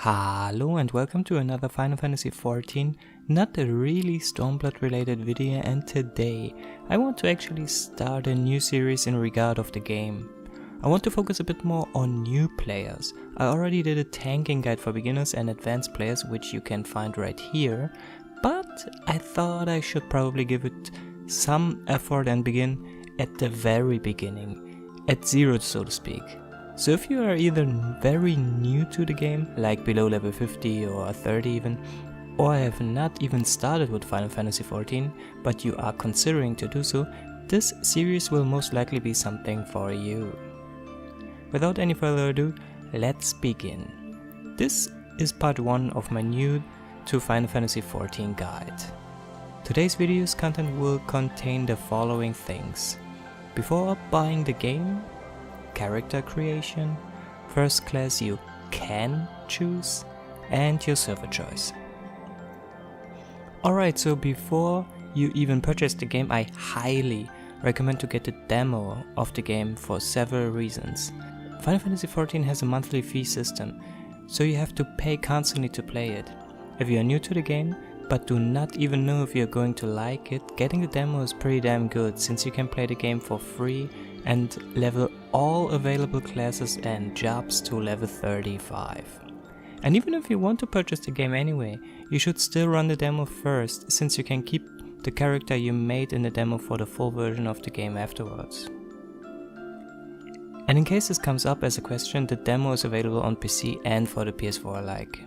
Hello and welcome to another Final Fantasy XIV, not a really Stormblood related video, and today I want to actually start a new series in regard of the game. I want to focus a bit more on new players. I already did a tanking guide for beginners and advanced players, which you can find right here, but I thought I should probably give it some effort and begin at the very beginning, at zero so to speak. So if you are either very new to the game, like below level 50 or 30 even, or have not even started with Final Fantasy XIV, but you are considering to do so, this series will most likely be something for you. Without any further ado, let's begin. This is part 1 of my new to Final Fantasy XIV guide. Today's video's content will contain the following things. Before buying the game, character creation, first class you can choose, and your server choice. Alright, so before you even purchase the game, I highly recommend to get the demo of the game for several reasons. Final Fantasy XIV has a monthly fee system, so you have to pay constantly to play it. If you are new to the game, but do not even know if you're going to like it, getting the demo is pretty damn good, since you can play the game for free and level all available classes and jobs to level 35. And even if you want to purchase the game anyway, you should still run the demo first, since you can keep the character you made in the demo for the full version of the game afterwards. And in case this comes up as a question, the demo is available on PC and for the PS4 alike.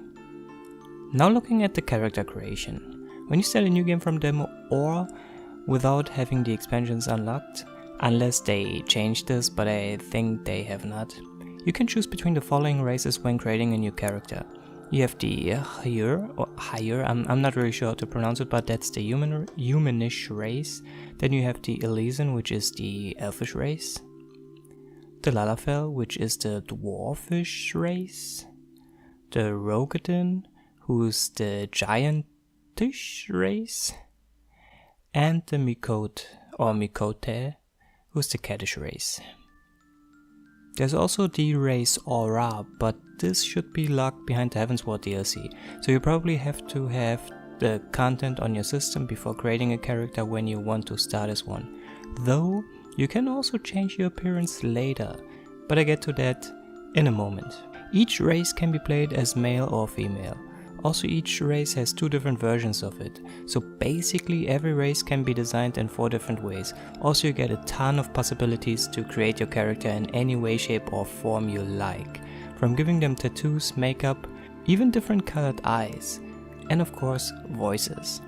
Now looking at the character creation. When you start a new game from demo or without having the expansions unlocked, unless they change this, but I think they have not, you can choose between the following races when creating a new character. You have the higher, I'm not really sure how to pronounce it, but that's the humanish race. Then you have the Elysian, which is the elfish race. The Lalafell, which is the dwarfish race. The Rogadin, who's the giantish race. And the Mikote, or Mikote, who's the cattish race. There's also the race Aura, but this should be locked behind the Heavensward DLC, so you probably have to have the content on your system before creating a character when you want to start as one. Though, you can also change your appearance later, but I get to that in a moment. Each race can be played as male or female. Also, each race has 2 different versions of it, so basically every race can be designed in 4 different ways. Also, you get a ton of possibilities to create your character in any way, shape or form you like, from giving them tattoos, makeup, even different colored eyes, and of course voices.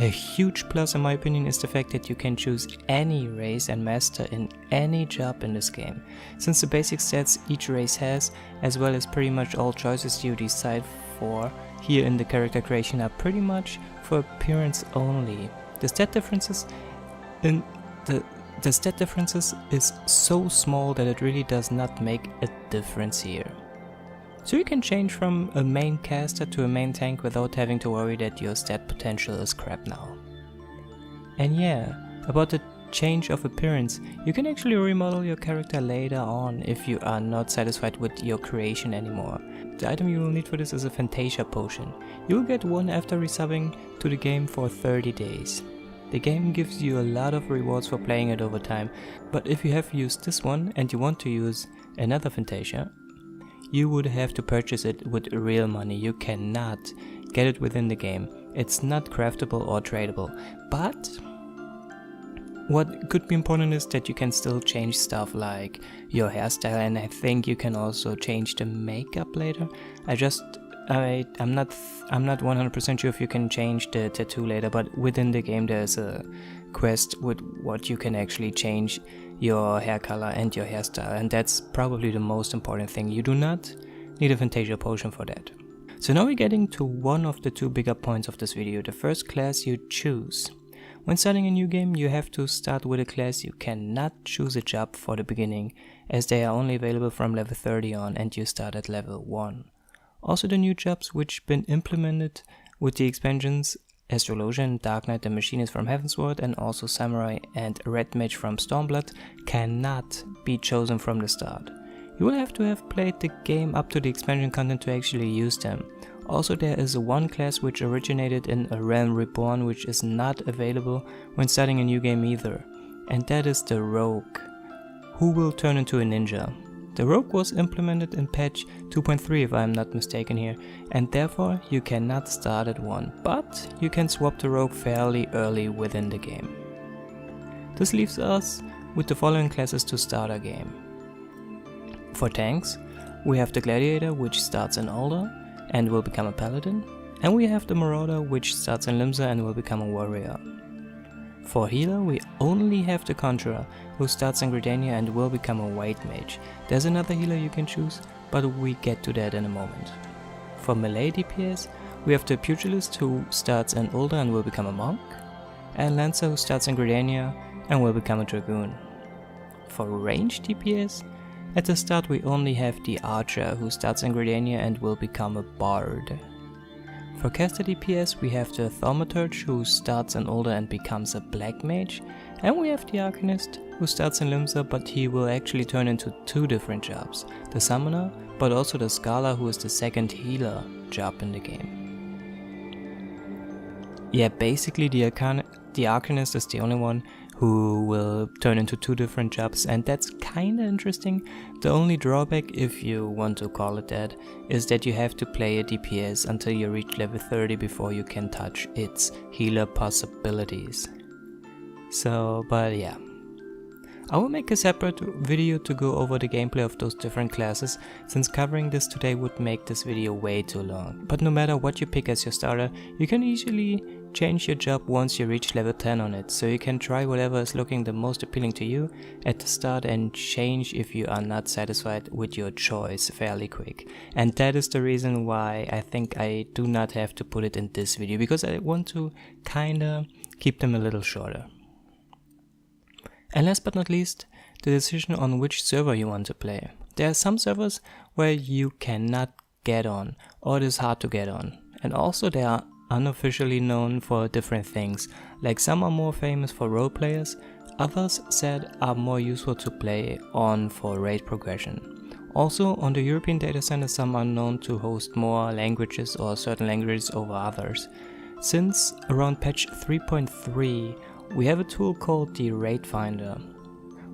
A huge plus in my opinion is the fact that you can choose any race and master in any job in this game, since the basic stats each race has, as well as pretty much all choices you decide for here in the character creation, are pretty much for appearance only. The stat differences is so small that it really does not make a difference here. So you can change from a main caster to a main tank without having to worry that your stat potential is crap now. And yeah, about the change of appearance, you can actually remodel your character later on if you are not satisfied with your creation anymore. The item you will need for this is a Fantasia potion. You will get one after resubbing to the game for 30 days. The game gives you a lot of rewards for playing it over time, but if you have used this one and you want to use another Fantasia, you would have to purchase it with real money. You cannot get it within the game. It's not craftable or tradable. But what could be important is that you can still change stuff like your hairstyle, and I think you can also change the makeup later. I'm not 100% sure if you can change the tattoo later, but within the game there's a quest with what you can actually change your hair color and your hairstyle, and that's probably the most important thing. You do not need a Fantasia potion for that. So now we're getting to one of the 2 bigger points of this video, the first class you choose. When starting a new game, you have to start with a class. You cannot choose a job for the beginning, as they are only available from level 30 on and you start at level 1. Also, the new jobs which been implemented with the expansions Astrologian, Dark Knight the Machinist from Heavensward, and also Samurai and Red Mage from Stormblood cannot be chosen from the start. You will have to have played the game up to the expansion content to actually use them. Also, there is one class which originated in A Realm Reborn which is not available when starting a new game either, and that is the Rogue, who will turn into a ninja. The Rogue was implemented in patch 2.3 if I am not mistaken here, and therefore you cannot start at one, but you can swap the Rogue fairly early within the game. This leaves us with the following classes to start our game. For tanks, we have the Gladiator, which starts in Older and will become a Paladin, and we have the Marauder, which starts in Limsa and will become a Warrior. For healer, we only have the Conjurer, who starts in Gridania and will become a Whitemage. There's another healer you can choose, but we get to that in a moment. For melee DPS, we have the Pugilist, who starts in Older and will become a Monk, and Lancer, who starts in Gridania and will become a Dragoon. For range DPS, at the start we only have the Archer, who starts in Gridania and will become a Bard. For caster DPS we have the Thaumaturge, who starts in Older and becomes a Blackmage, and we have the Arcanist, who starts in Limsa but he will actually turn into two different jobs, the Summoner but also the Scholar, who is the second healer job in the game. Yeah, basically the Arcanist is the only one who will turn into two different jobs, and that's kinda interesting. The only drawback, if you want to call it that, is that you have to play a DPS until you reach level 30 before you can touch its healer possibilities. So, but yeah. I will make a separate video to go over the gameplay of those different classes, since covering this today would make this video way too long. But no matter what you pick as your starter, you can easily change your job once you reach level 10 on it, so you can try whatever is looking the most appealing to you at the start and change if you are not satisfied with your choice fairly quick. And that is the reason why I think I do not have to put it in this video, because I want to kinda keep them a little shorter. And last but not least, the decision on which server you want to play. There are some servers where you cannot get on, or it is hard to get on. And also they are unofficially known for different things, like some are more famous for role players, others said are more useful to play on for raid progression. Also on the European data center some are known to host more languages or certain languages over others. Since around patch 3.3 we have a tool called the Raid Finder.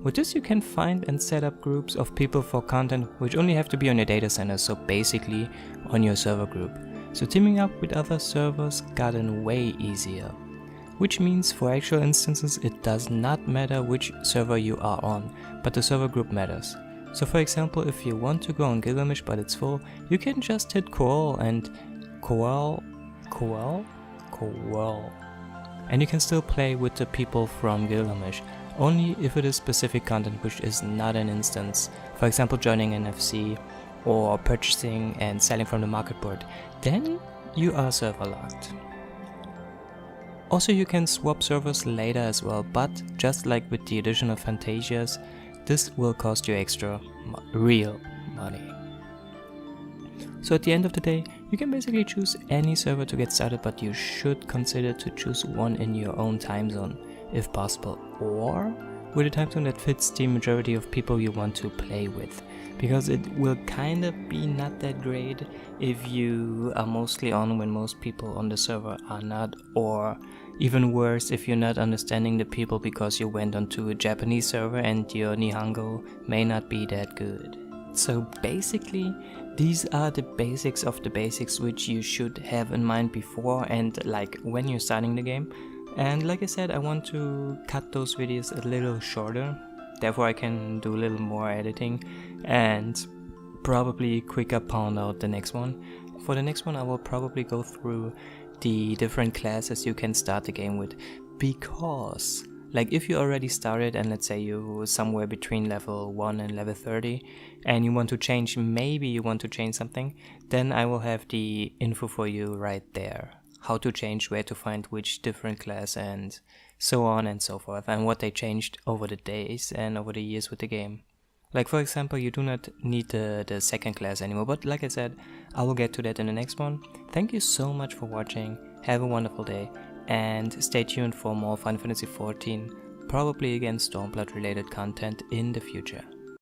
With this you can find and set up groups of people for content which only have to be on your data center, so basically on your server group. So teaming up with other servers gotten way easier. Which means for actual instances it does not matter which server you are on, but the server group matters. So for example, if you want to go on Gilgamesh but it's full, you can just hit Coal and Coal, and you can still play with the people from Gilgamesh, only if it is specific content which is not an instance, for example joining an FC or purchasing and selling from the market board, then you are server locked. Also you can swap servers later as well, but just like with the addition of Fantasias, this will cost you extra real money. So at the end of the day, you can basically choose any server to get started, but you should consider to choose one in your own time zone, if possible, or with a time zone that fits the majority of people you want to play with, because it will kinda be not that great if you are mostly on when most people on the server are not, or even worse if you're not understanding the people because you went onto a Japanese server and your Nihongo may not be that good. So basically, these are the basics of the basics which you should have in mind before and like when you're starting the game. And like I said, I want to cut those videos a little shorter, therefore I can do a little more editing and probably quicker pound out the next one. For the next one I will probably go through the different classes you can start the game with, because like if you already started and let's say you somewhere between level 1 and level 30 and you want to change, maybe you want to change something, then I will have the info for you right there. How to change, where to find which different class and so on and so forth, and what they changed over the days and over the years with the game. Like for example, you do not need the second class anymore, but like I said, I will get to that in the next one. Thank you so much for watching, have a wonderful day, and stay tuned for more Final Fantasy XIV, probably again Stormblood related content in the future.